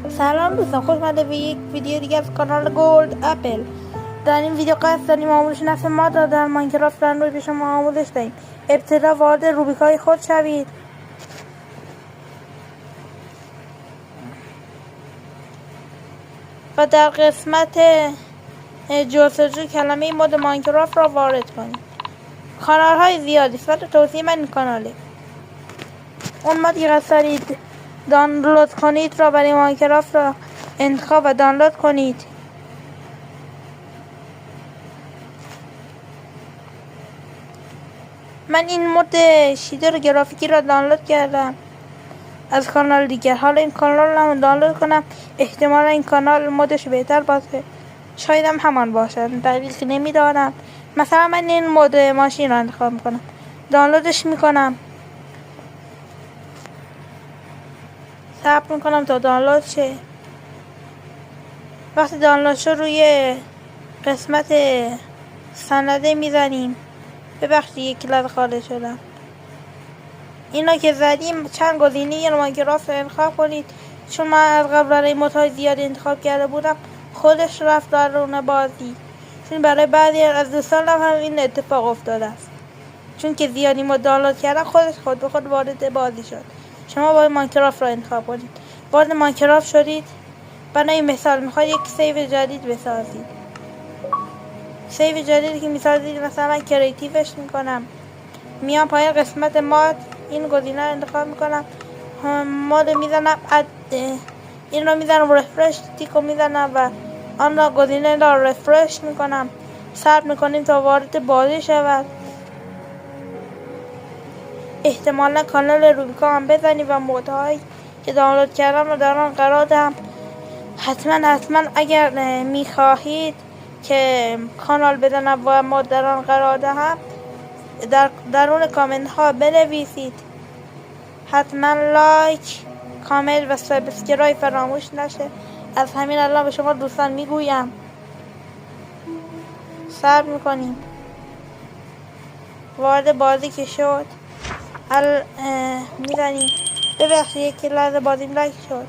سلام دوستان، خوش اومده به یک ویدیو دیگه از کانال گولد اپل. در این ویدیو قصد داریم آموزش نصب ما در ماینکرافت در روی به شما آموزش دهیم. ابتدا وارد روبیکای خود شوید و در قسمت جستجو کلمه مود ماینکرافت را وارد کنید. کانال های زیادی صفت توصیه من این کاناله. اون مودی که قصد دارید دانلود کنید را برای ماینکرافت را انتخاب و دانلود کنید. من این مود شیدر گرافیکی را دانلود کردم از کانال دیگر. حالا این کانال را دانلود کنم، احتمالا این کانال مودش بهتر باشه، شاید هم همان باشد، دقیق نمیدانم. مثلا من این مود ماشین را انتخاب میکنم، دانلودش میکنم، صبر میکنم تا دانلود شه. وقتی دانلود شد روی قسمت سنده میزنیم. ببخشید یک لحظه خارج شدم. اینا که زدیم چند گزینه ماینکرافت رو انتخاب کنید. چون من از قبل برای مودهای زیادی انتخاب کرده بودم، خودش رفت درون بازی. چون برای بعضی از دوستانم هم این اتفاق افتاده است، چون که زیادی مود دانلود کردن خود به خود وارد بازی شد. شما باید ماینکرافت را انتخاب کنید. وارد ماینکرافت شدید، برای مثال میخواید یک سیو جدید بسازید. سیو جدیدی که میسازید، مثلا من کریتیوش میکنم، میام پایین قسمت ماد، این گزینه رو انتخاب میکنم، ماد میزنم، این رو میزنم، رفرش تیکو میزنم و آن را گزینه را رفرش میکنم. صبر میکنیم تا وارد بازی شود. احتمالا کانال روبیکا هم بزنید و مودهایی که دانلود کردم رو در آن قرار دهم. حتما اگر میخواهید که کانال بزنم و مود در آن قرار دهم، درون کامنت ها بنویسید. حتما لایک، کامنت و سابسکرایب فراموش نشه. از همین الان به شما دوستان میگویم. صبر میکنیم. وارد بازی که شد میزنیم. ببخشید یک لحظه بازیم لایک شد.